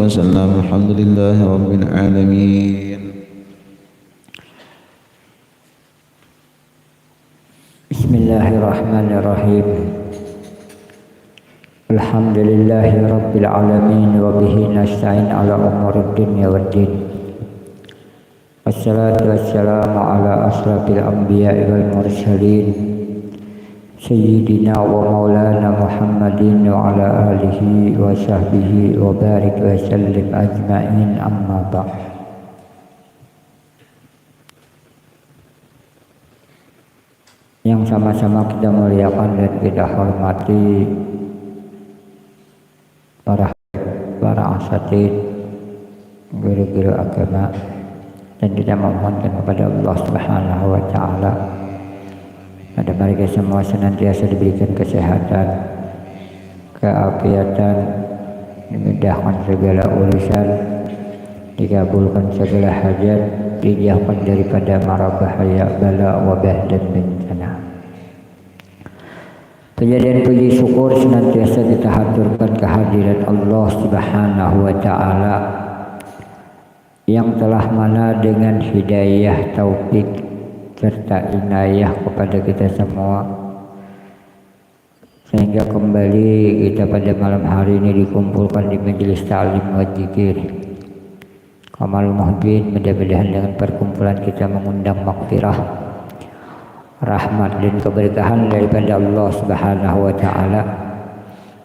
وسلم. الحمد لله رب العالمين. Bismillahirrahmanirrahim. Alhamdulillahi rabbil alamin wa bihi nasta'in ala umurid dunya waddin. Wassalatu wassalamu ala asrafil anbiya'i wal mursalin sayyidina wa maulana Muhammadin wa ala alihi wa sahbihi wa barik wa sallim ajma'in, amma ba'd. Yang sama-sama kita muliakan dan kita hormati para asatid, guru-guru agama, dan kita memohonkan kepada Allah Subhanahu wa Ta'ala pada mereka semua senantiasa diberikan kesehatan, keafiatan, dimudahkan segala urusan, dikabulkan segala hajat, dijauhkan daripada mara bahaya, bala, wabah dan bencana. Puja dan puji syukur senantiasa kita haturkan kehadiran Allah Subhanahu wa Ta'ala yang telah mana dengan hidayah, taufik serta inayah kepada kita semua, sehingga kembali kita pada malam hari ini dikumpulkan di majelis ta'lim wa dzikir. Kamal muhibin, mudah-mudahan dengan perkumpulan kita mengundang maghfirah, rahmat dan keberkahan daripada Allah Subhanahu wa Ta'ala.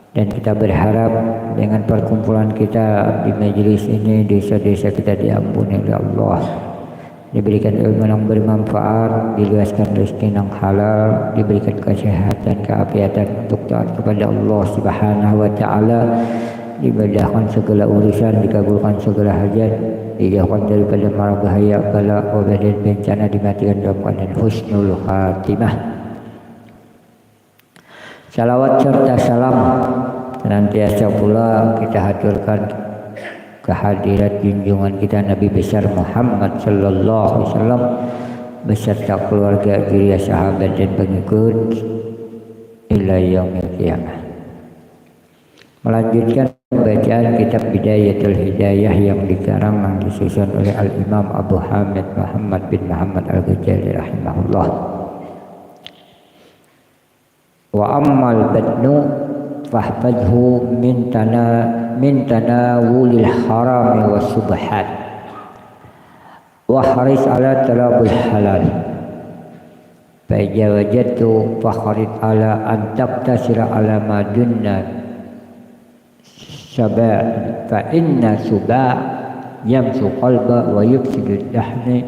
Dan kita berharap dengan perkumpulan kita di majelis ini, dosa-dosa kita diampuni oleh Allah, diberikan ilmu yang bermanfaat, diluaskan rezeki yang halal, diberikan kesehatan, keafiatan untuk taat kepada Allah Subhanahu wa Ta'ala, dimudahkan segala urusan, dikabulkan segala hajat, dijauhkan daripada mara bahaya, bala, wabah dan bencana, dimatikan dalam keadaan husnul khatimah. Salawat serta salam senantiasa pula kita haturkan kehadirat junjungan kita Nabi besar Muhammad sallallahu alaihi wasallam beserta keluarga, zuriat, sahabat dan pengikut ila yaumil qiyamah. Melanjutkan bacaan kitab Bidayatul Hidayah yang dikarang dan disusun oleh Al-Imam Abu Hamid Muhammad bin Muhammad Al-Ghazali rahimahullah. Wa ammal badnu fahfadhu min tanawulil harami was subhat wa haris ala talabul halal fa idza wajadtu fakhrid ala an taqtasira ala ma dunna sab'a fa inna sub'a yamsu qalba wa yufsidu dahni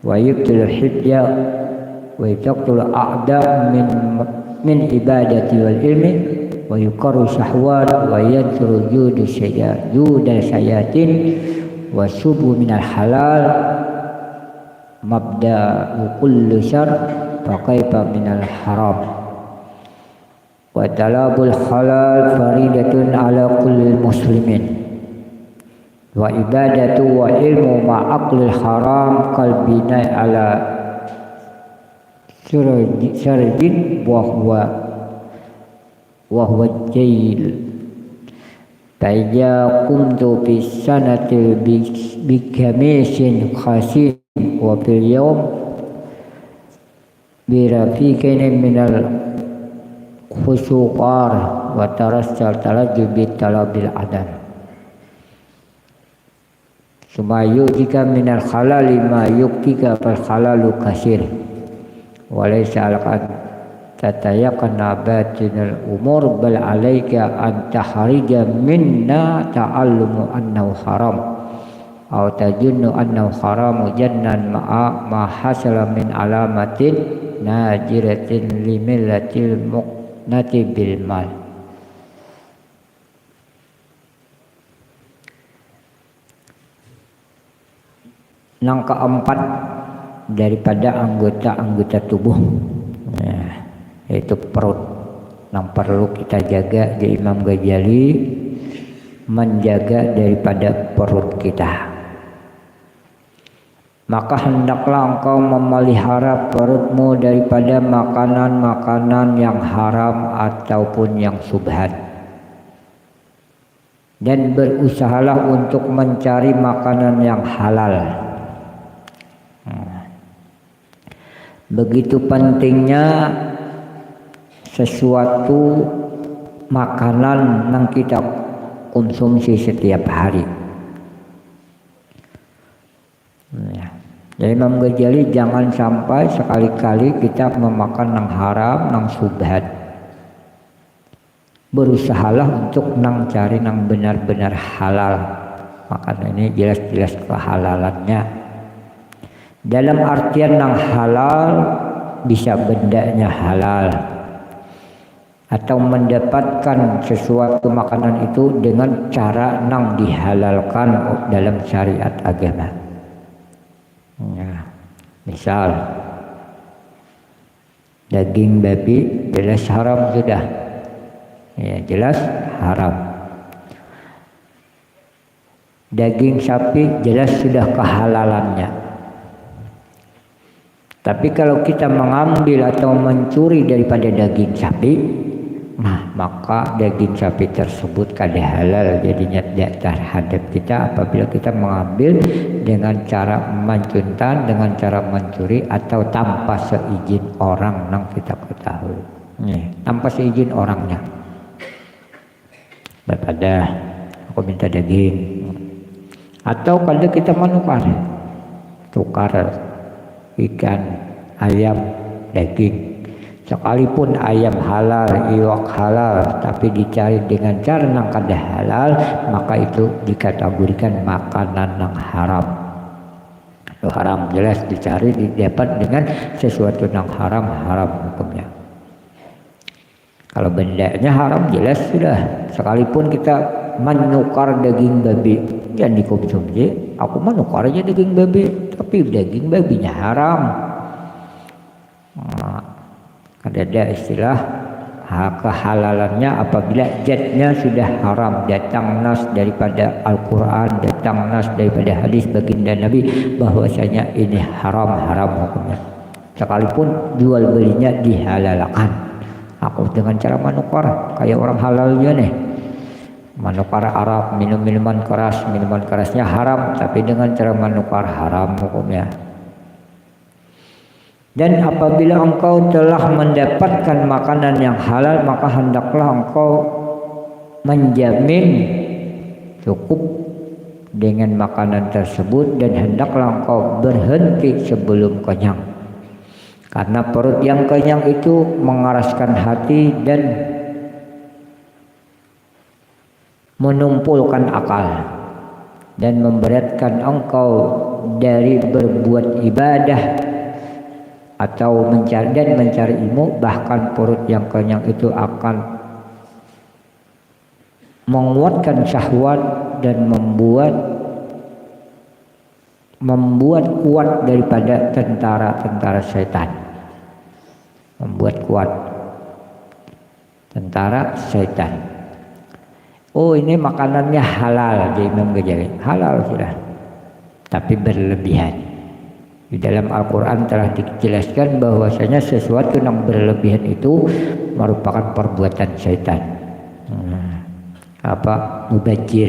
wa yubtilu hidya wa yaqtulu a'da min ibadati wal ilmi wa yuqarru syahwat wa yansuru judu syayatin wa subu minal halal mabda'u kulli syar fa kaifa minal haram wa talabul halal faridatun ala kulli muslimin wa ibadatu wa ilmu ma'aqlil haram qalbina ala syarjin wa huwa jail Fa'idha kumtu fi sanati bikamisin khasin wa fil yawm birafiqin minal khusuqar wa tarassal talajjubi talabil adam sumayu jika minal halali ma yuktika fal halalu kasir walaysa alaqad tatayaqana batinal umur bal alayka an tahrija minna ta'allumu annahu haram aw tajunnu annahu haramu jannan ma hasala min alamatin najiratin limillatil muqnati bil mal. Yang keempat daripada anggota-anggota tubuh, yaitu perut, yang perlu kita jaga. Di Imam Ghazali menjaga daripada perut kita. Maka hendaklah engkau memelihara perutmu daripada makanan-makanan yang haram ataupun yang subhat. dan berusahalah untuk mencari makanan yang halal. Begitu pentingnya sesuatu makanan yang kita konsumsi setiap hari. Jadi Imam Ghazali jangan sampai sekali-kali kita memakan yang haram, yang subhat. Berusahalah untuk cari yang benar-benar halal. Makanan ini jelas-jelas kehalalannya. Dalam artian yang halal bisa bendanya halal, atau mendapatkan sesuatu makanan itu dengan cara yang dihalalkan dalam syariat agama. Ya, misal daging babi jelas haram sudah, ya jelas haram. Daging sapi jelas sudah kehalalannya. Tapi kalau kita mengambil atau mencuri daripada daging sapi, maka daging sapi tersebut kada halal jadinya terhadap kita apabila kita mengambil dengan cara mencuntan, dengan cara mencuri atau tanpa seizin orang yang kita ketahui. Tanpa seizin orangnya. Daripada aku minta daging. Atau kalau kita tukar ikan, ayam, daging. Sekalipun ayam halal, iwak halal, tapi dicari dengan cara yang kada halal, maka itu dikategorikan makanan yang haram. Itu haram jelas dicari, didapat dengan sesuatu yang haram, haram hukumnya. Kalau bendanya haram jelas sudah. Sekalipun kita menukar daging babi yang dikonsumsi, aku menukar aja daging babi, tapi daging babinya haram. Ada istilah kehalalannya apabila zatnya sudah haram, datang nas daripada Al-Quran, datang nas daripada hadis baginda Nabi bahwasanya ini haram hukumnya. Sekalipun jual belinya dihalalkan, aku dengan cara menukar kayak orang halalnya nih, menukar Arab, minum minuman kerasnya haram, tapi dengan cara menukar haram hukumnya. Dan apabila engkau telah mendapatkan makanan yang halal, maka hendaklah engkau menjamin cukup dengan makanan tersebut, dan hendaklah engkau berhenti sebelum kenyang. Karena perut yang kenyang itu mengeraskan hati dan menumpulkan akal dan memberatkan engkau dari berbuat ibadah atau mencari ilmu. Bahkan perut yang kenyang itu akan menguatkan syahwat dan membuat kuat daripada tentara setan. Membuat kuat tentara setan. Oh, ini makanannya halal, jadi Imam Ghazali. Halal sudah, tapi berlebihan. Di dalam Al-Quran telah dijelaskan bahwasanya sesuatu yang berlebihan itu merupakan perbuatan syaitan. Mubajir,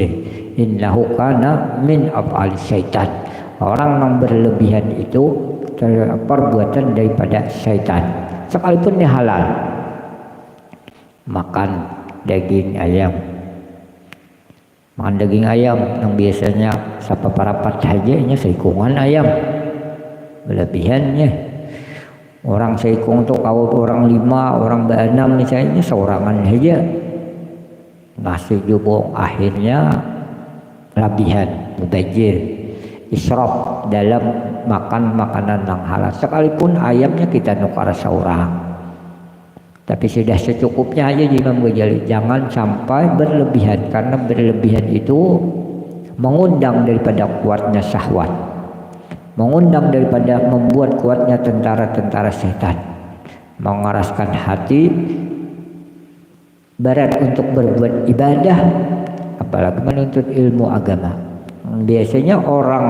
innahu kana min af'al syaitan. Orang yang berlebihan itu perbuatan daripada syaitan. Sekalipun ini halal, makan daging ayam, yang biasanya sapa parapat saja ini seikungan ayam. Berlebihannya orang seikung tuh kalau orang 5, orang 6 misalnya sorangan saja nasi jubung, akhirnya lebihan, mubajir, israf dalam makan makanan yang halal. Sekalipun ayamnya kita nukar seorang, tapi sudah secukupnya aja Imam Ghazali. Jangan sampai berlebihan, karena berlebihan itu mengundang daripada kuatnya syahwat, mengundang daripada membuat kuatnya tentara setan, mengeraskan hati, berat untuk berbuat ibadah, apalagi menuntut ilmu agama. Biasanya orang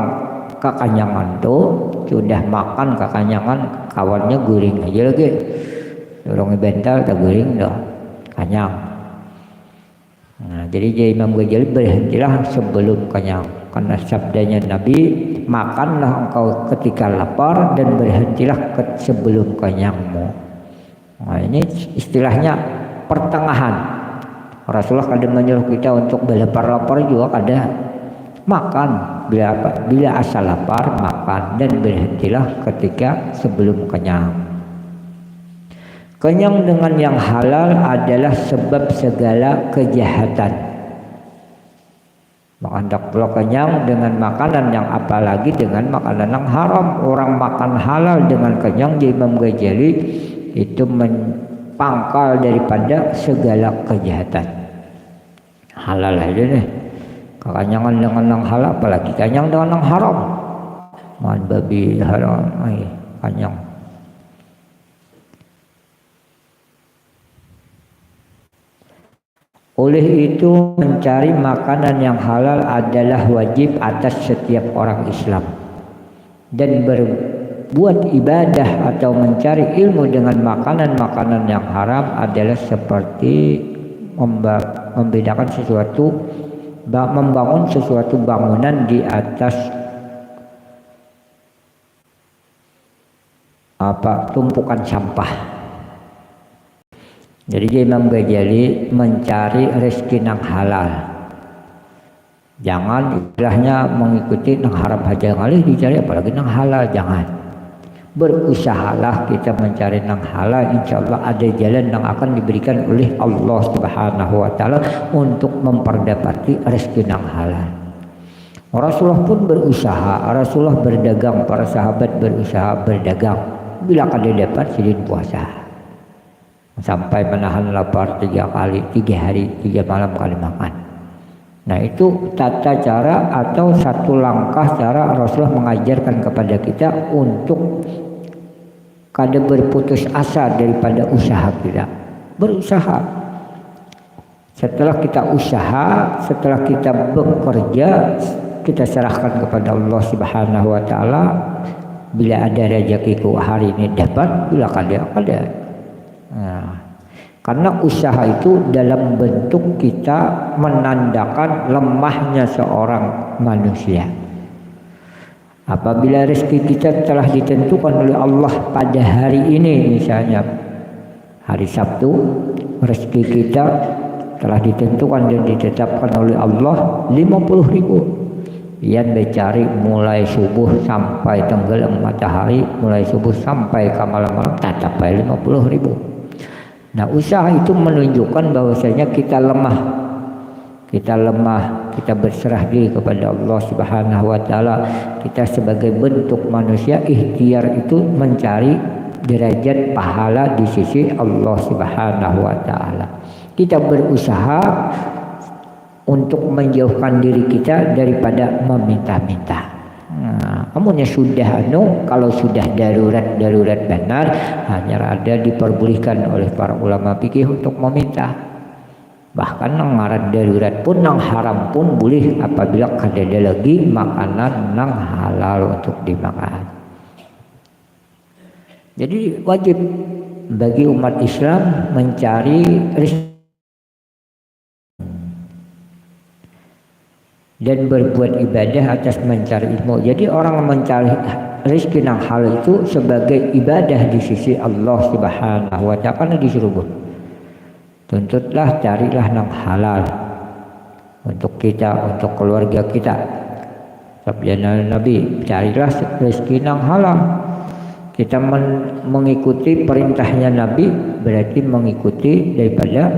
kekanyangan tuh sudah makan kekanyangan, kawannya guring aja lagi, dorong bental tak guring dah kanyang. Nah, jadi Imam Ghazali berhentilah sebelum kenyang, karena sabdanya Nabi, makanlah engkau ketika lapar dan berhentilah sebelum kenyangmu. Nah, ini istilahnya pertengahan. Rasulullah kadang menyuruh kita untuk berlapar-lapar juga kadang makan, bila asal lapar makan dan berhentilah ketika sebelum kenyang. Kenyang dengan yang halal adalah sebab segala kejahatan. Maka hendaklah kenyang dengan makanan yang, apalagi dengan makanan yang haram. Orang makan halal dengan kenyang, Imam Ghazali itu pangkal daripada segala kejahatan. Halal aja deh. Kekenyangan dengan yang halal, apalagi kenyang dengan yang haram. Man babi haram, kenyang. Oleh itu, mencari makanan yang halal adalah wajib atas setiap orang Islam. Dan berbuat ibadah atau mencari ilmu dengan makanan-makanan yang haram adalah seperti membedakan sesuatu, membangun sesuatu bangunan di atas tumpukan sampah. Jadi Imam Ghazali mencari rezeki yang halal. Jangan istilahnya mengikuti yang haram aja kali dicari, apalagi yang halal jangan. Berusahalah kita mencari yang halal, insya Allah ada jalan yang akan diberikan oleh Allah Subhanahu wa Ta'ala untuk memperdapati rezeki yang halal. Rasulullah pun berusaha, Rasulullah berdagang, para sahabat berusaha berdagang. Bila kalian dapat sidin puasa. Sampai menahan lapar 3 hari 3 malam kali makan. Nah, itu tata cara atau satu langkah cara Rasulullah mengajarkan kepada kita untuk kada berputus asa daripada usaha kita. Berusaha. Setelah kita usaha, setelah kita bekerja, kita serahkan kepada Allah Subhanahu wa Ta'ala. Bila ada rezekiku hari ini dapat, bila kada. Nah, karena usaha itu dalam bentuk kita menandakan lemahnya seorang manusia. Apabila rezeki kita telah ditentukan oleh Allah pada hari ini, misalnya hari Sabtu, rezeki kita telah ditentukan dan ditetapkan oleh Allah 50.000. Ian mencari mulai subuh sampai tenggelam matahari, mulai subuh sampai ke malam-malam tak sampai 50.000. Nah, usaha itu menunjukkan bahwasanya kita lemah. Kita berserah diri kepada Allah Subhanahu wa Ta'ala. Kita sebagai bentuk manusia, ikhtiar itu mencari derajat pahala di sisi Allah Subhanahu wa Ta'ala. Kita berusaha untuk menjauhkan diri kita daripada meminta-minta. Nah, amunnya sudah kalau sudah darurat benar, hanya ada diperbolehkan oleh para ulama fikih untuk meminta. Bahkan nang ngaran darurat pun, nang haram pun boleh apabila ada lagi makanan nang halal untuk dimakan. Jadi wajib bagi umat Islam mencari rezeki dan berbuat ibadah atas mencari ilmu. Jadi orang mencari rezeki yang halal itu sebagai ibadah di sisi Allah Subhanahu wa Ta'ala. Karena disuruh tuntutlah, carilah yang halal untuk kita, untuk keluarga kita. Sabda Nabi, carilah rezeki yang halal. Kita mengikuti perintahnya Nabi berarti mengikuti daripada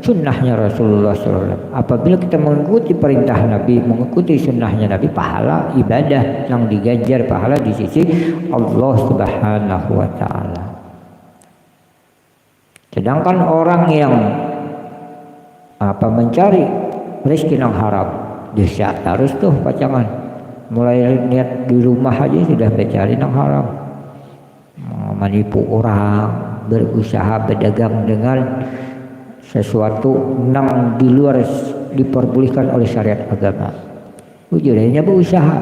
sunnahnya Rasulullah SAW. Apabila kita mengikuti perintah Nabi, mengikuti sunnahnya Nabi, pahala ibadah yang diganjar pahala di sisi Allah Subhanahu wa Ta'ala. Sedangkan orang yang mencari rezeki yang haram, dosa terus tuh pacangan. Mulai niat di rumah aja sudah mencari yang haram, menipu orang, berusaha berdagang dengan sesuatu yang di luar diperbolehkan oleh syariat agama. Ujungnya berusaha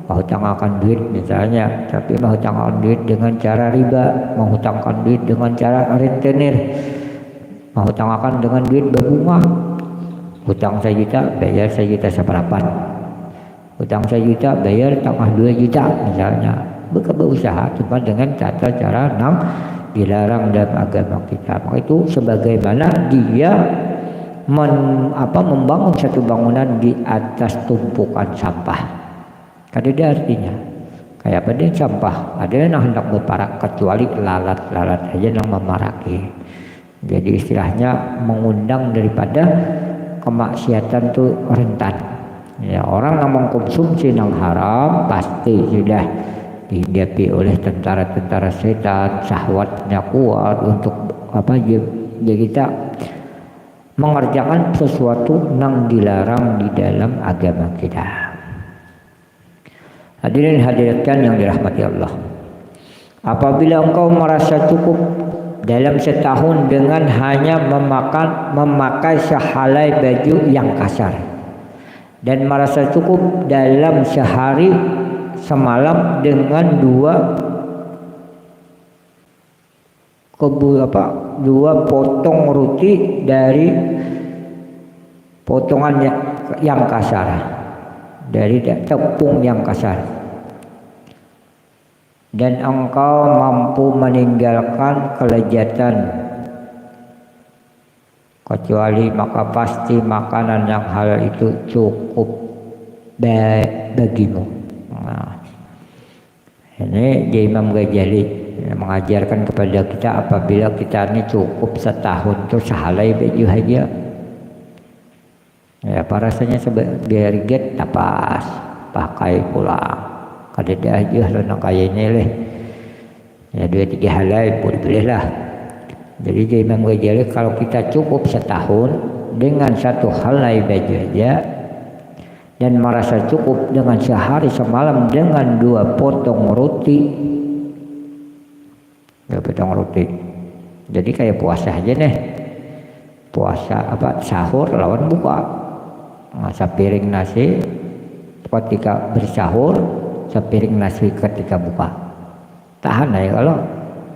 menghutangkan duit misalnya, tapi menghutangkan duit dengan cara riba, menghutangkan duit dengan cara rentenir, menghutangkan dengan duit berbunga. Hutang 1 juta, bayar 1 juta seperempat. Hutang 1 juta, bayar tambah 2 juta misalnya. Berusaha cuma dengan tata cara yang dilarang dalam agama kita. Maka itu sebagaimana dia membangun satu bangunan di atas tumpukan sampah. Kada ada artinya. Kayak apa dia sampah? Ada yang hendak berparak kecuali lalat-lalat aja yang memaraki. Jadi istilahnya mengundang daripada kemaksiatan itu rentan. Ya, orang yang mengkonsumsi yang haram pasti sudah dihadapi oleh tentara-tentara setan, syahwatnya kuat untuk dia kita mengerjakan sesuatu yang dilarang di dalam agama kita. Hadirin hadiratkan yang dirahmati Allah. Apabila engkau merasa cukup dalam setahun dengan hanya memakai sehelai baju yang kasar, dan merasa cukup dalam sehari semalam dengan dua potong roti dari potongan yang kasar, dari tepung yang kasar, dan engkau mampu meninggalkan kelezatan, kecuali maka pasti makanan yang halal itu cukup bagimu. Nah, ini Imam Ghazali mengajarkan kepada kita apabila kita ini cukup setahun itu sehelai baju aja. Ya, apa rasanya biar get tapas pakai pulang. Kada dah aja lo nak kaya ini leh. Ya 2-3 helai boleh lah. Jadi Imam Ghazali kalau kita cukup setahun dengan 1 helai baju aja dan merasa cukup dengan sehari semalam dengan 2 potong roti. 2 potong roti. Jadi kayak puasa aja nih. Puasa sahur lawan buka. Sepiring nasi ketika bersahur, sepiring nasi ketika buka. Tahan ya kalau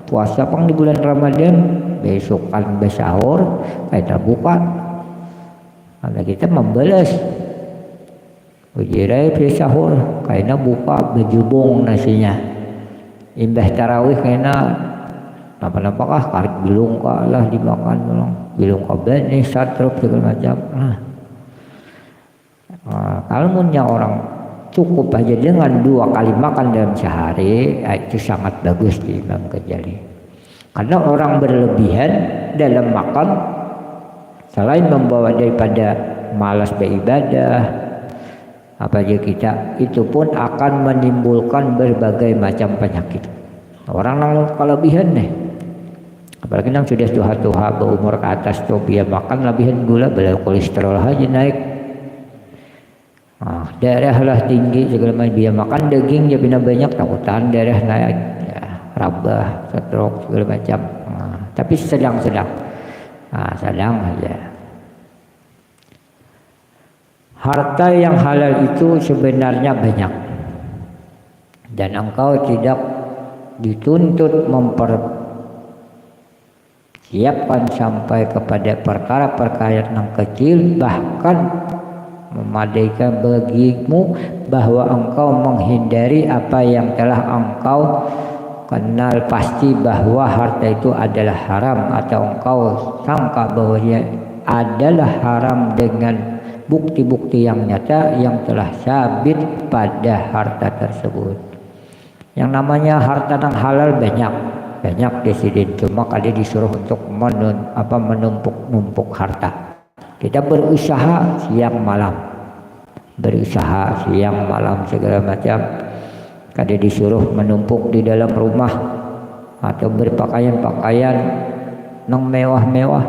puasa pang di bulan Ramadan, besokan bersahur, kita buka. Karena kita membalas. Ujirai bersahur, karena buka berjubung nasinya. Imbah tarawih karena apa-apakah karik bilung lah dimakan dong. Bilung kabar nih satrop segala macam. Kalau punya orang cukup aja dengan 2 kali makan dalam sehari, itu sangat bagus di Imam Ghazali. Karena orang berlebihan dalam makan selain membawa daripada malas beribadah, apa aja kita itu pun akan menimbulkan berbagai macam penyakit. Orang yang kelebihan nih, apalagi yang sudah tua-tua berumur ke atas tuh dia makan lebihan gula, bela kolesterol aja naik. Darah lah tinggi segala macam, dia makan daging ya bina banyak takutan darah naik ya, rabah, stroke segala macam. Tapi sedang-sedang, sedang aja. Harta yang halal itu sebenarnya banyak dan engkau tidak dituntut mempersiapkan sampai kepada perkara-perkara yang kecil, bahkan memadaikan bagimu bahwa engkau menghindari apa yang telah engkau kenal pasti bahwa harta itu adalah haram, atau engkau sangka bahwa ia adalah haram dengan bukti-bukti yang nyata yang telah sabit pada harta tersebut. Yang namanya harta yang halal banyak disini, cuma kali disuruh untuk menumpuk harta. Kita berusaha siang malam segala macam. Kada disuruh menumpuk di dalam rumah atau berpakaian-pakaian yang mewah-mewah.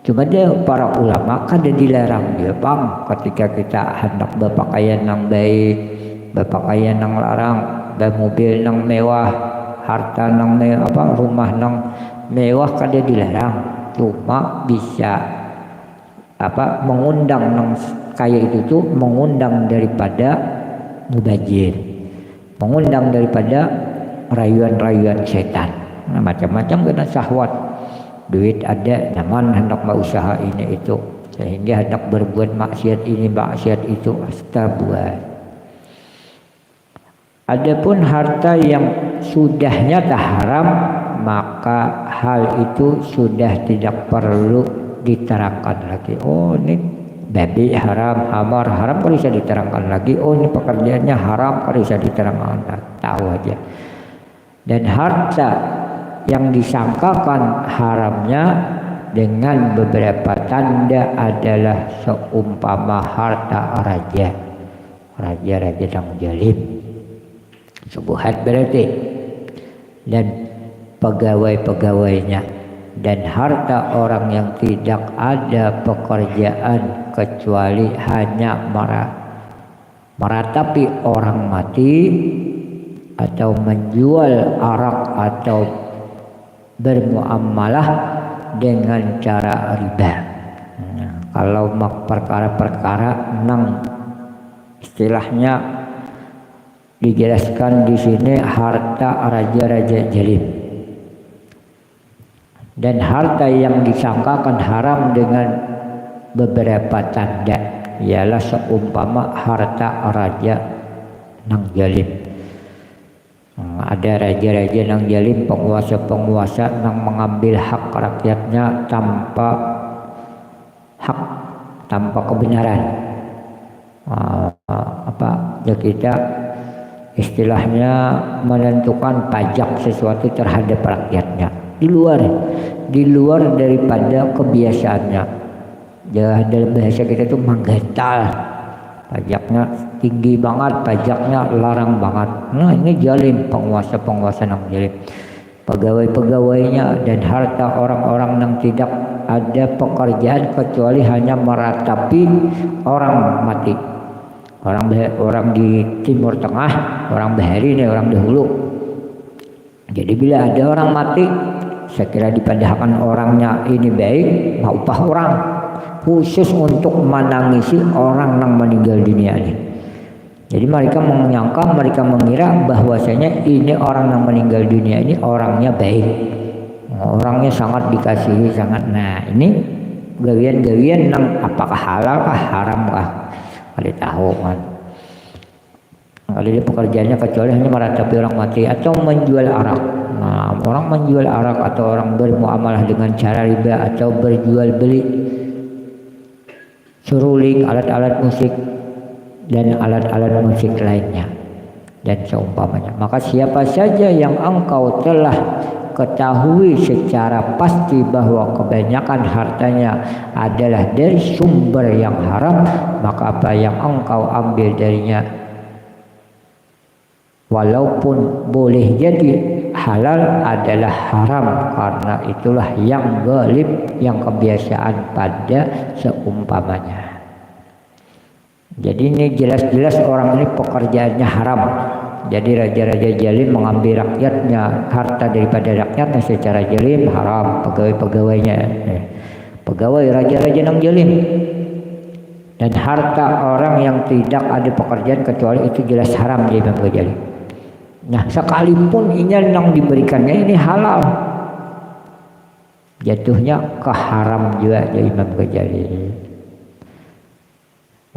Cuma dia para ulama kada dilarang dia bang ketika kita hendak berpakaian yang baik, berpakaian yang larang, bermobil yang mewah, harta yang mewah, rumah yang mewah kada dilarang. Cuma bisa mengundang yang kaya itu tuh mengundang daripada mubazir, mengundang daripada rayuan-rayuan setan. Macam-macam kena syahwat, duit ada, nyaman hendak berusaha ini itu, sehingga hendak berbuat maksiat ini maksiat itu buat. Adapun harta yang sudah nyata haram, maka hal itu sudah tidak perlu diterangkan lagi. Oh, ini babi haram, hamar haram, kalau bisa diterangkan lagi. Oh, ini pekerjaannya haram, kalau bisa diterangkan lagi. Tahu aja. Dan harta yang disangkakan haramnya dengan beberapa tanda adalah seumpama harta raja yang zalim. Subuhat berarti, dan pegawai-pegawainya, dan harta orang yang tidak ada pekerjaan kecuali hanya meratapi orang mati atau menjual arak atau bermuamalah dengan cara riba. Nah, kalau perkara-perkara nang istilahnya dijelaskan di sini harta raja-raja zalim, dan harta yang disangkakan haram dengan beberapa tanda ialah seumpama harta raja nang zalim. Ada raja-raja nang zalim, penguasa-penguasa nang mengambil hak rakyatnya tanpa kebenaran. Ya kita istilahnya menentukan pajak sesuatu terhadap rakyatnya di luar daripada kebiasaannya. Ya, dalam bahasa kita itu menggental, pajaknya tinggi banget, pajaknya larang banget. Nah, ini zalim, penguasa yang zalim. Pegawai-pegawainya dan harta orang-orang yang tidak ada pekerjaan kecuali hanya meratapi orang mati. Orang di Timur Tengah, orang Bahari ini, orang dahulu. Jadi bila ada orang mati, saya kira dipadahkan orangnya ini baik, mau upah orang khusus untuk menangisi orang yang meninggal dunia ini. Jadi mereka mengira bahwasanya ini orang yang meninggal dunia ini orangnya baik, orangnya sangat dikasihi, sangat. Nah, ini gawian-gawian yang apakah halal kah haram kah? Kali tahu kan. Kali dia pekerjaannya kecuali hanya meratapi orang mati atau menjual arak. Nah, orang menjual arak atau orang bermuamalah dengan cara riba atau berjual beli seruling, alat-alat musik dan alat-alat musik lainnya dan seumpamanya. Maka siapa saja yang engkau telah ketahui secara pasti bahwa kebanyakan hartanya adalah dari sumber yang haram, maka apa yang engkau ambil darinya walaupun boleh jadi halal adalah haram, karena itulah yang ghalib, yang kebiasaan pada seumpamanya. Jadi ini jelas-jelas orang ini pekerjaannya haram. Jadi raja-raja zalim mengambil rakyatnya, harta daripada rakyatnya secara zalim, haram. Pegawai-pegawainya, pegawai raja-raja yang zalim, dan harta orang yang tidak ada pekerjaan kecuali itu jelas haram dia Imam Ghazali. Nah, sekalipun ini yang diberikannya ini halal, jatuhnya ke haram juga jadi Imam Ghazali.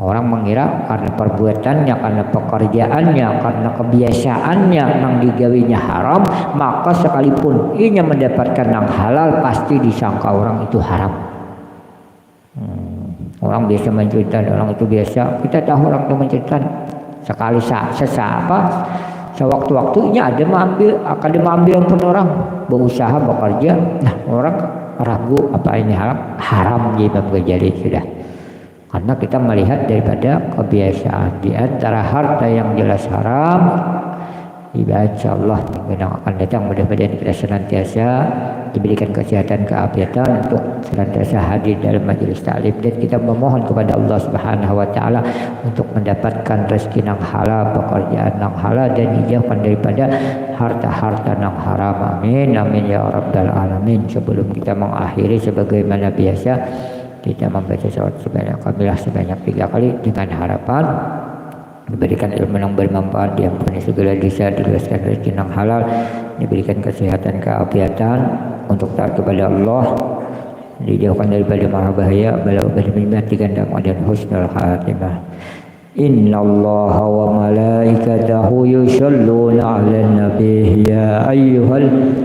Orang mengira karena perbuatannya, karena pekerjaannya, karena kebiasaannya yang digawinya haram, maka sekalipun ia mendapatkan yang halal pasti disangka orang itu haram. Orang biasa menceritakan, orang itu biasa, kita tahu orang itu menceritakan sekali sewaktu-waktunya ada mengambil pun orang berusaha bekerja. Nah, orang ragu apa ini haram di Imam Ghazali sudah. Karena kita melihat daripada kebiasaan di antara harta yang jelas haram, insyaallah minggu yang akan datang mudah-mudahan kita senantiasa diberikan kesehatan, keafiatan untuk senantiasa hadir dalam majelis taklim, dan kita memohon kepada Allah Subhanahu wa taala untuk mendapatkan rezeki yang halal, pekerjaan yang halal, dan dijauhkan daripada harta-harta yang haram. Amin amin ya rabbal alamin. Sebelum kita mengakhiri, sebagaimana biasa kita membaca salawat sebanyak 3 kali dengan harapan diberikan ilmu yang bermanfaat, diampuni segala dosa, diluaskan rezeki yang halal, diberikan kesehatan, keafiatan untuk taat kepada Allah, dijauhkan daripada mara bahaya, bala muslimat digandang dan husnul khatimah. Innallaha wa malaikatahu yusholluna 'alan nabi ya ayyuhal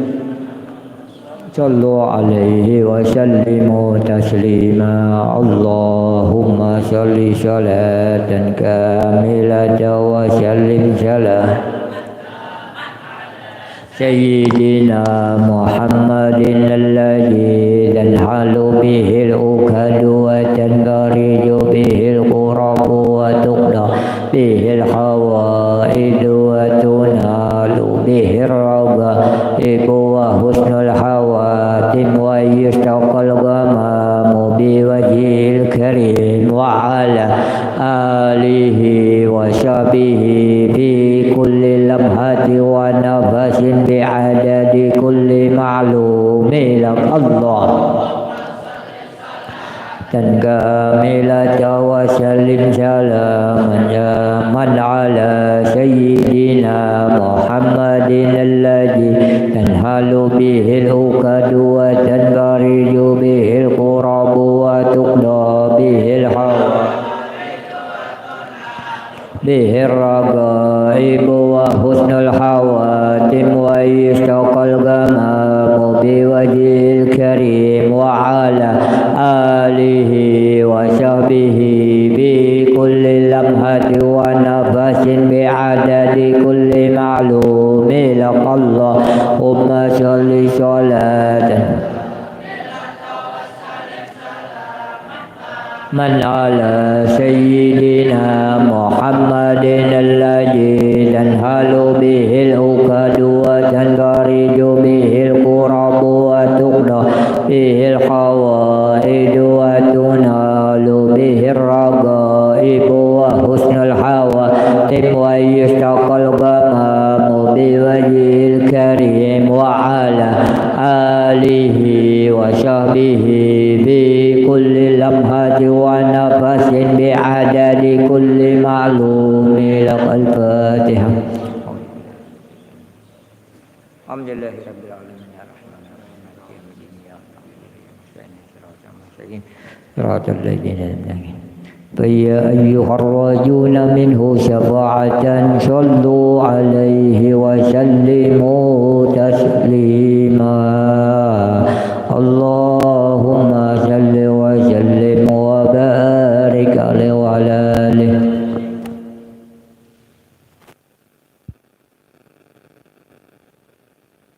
sallu alaihi wa sallimu taslima. Allahumma sholli sholatan kamilatan wa sallim salam sayyidina Muhammadin alladhi tanhalu bihil ukadu wa tanbariju bihil qurabu wa tuqda bihil hawaidu wa tunalu bihil ragaibu wa husnul hawatim wa yustaqal gamamu biwajhil karim wa ala alihi wa sahbihi bi kulli lamhati wa nafasin bi'adadi kulli ma'lumi lak Allah dan kamilata wa sallim salaman ya man ala sayyidina Muhammadin alladhi tanhalu bihil ukadu wa tanbariju bihil qurabu wa tuqda bihil hawa bihir ragaibu wa husnul hawatim wa yustaqal gamamu biwajhil karim wa ala alihi wa sahbihi bi kulli lamhati wa nafasin bi'adadi kulli ma'lumi lak Allahumma sholli sholatan man ala sayyidina Muhammadin alladhi tanhalu bihil ukadu wa tanbariju bihil qurabu wa tuqda bihil hawaidu wa tunalu bihil ragaibu wa husnul hawatim wa yustaqal gamamu biwajhil karim wa ala alihi wa sahbihi bi kulli lamhati wa nafasin bi'adadi kulli ma'lumi lakal fatihah. Alhamdulillahi rabbil alamin arrahmanir rahim maliki yaumiddin iyyaka na'budu wa iyyaka nasta'in siratal ladzina an'amta 'alaihim فيا أيها الراجون منه شفاعة صلوا عليه وسلموا تسليما.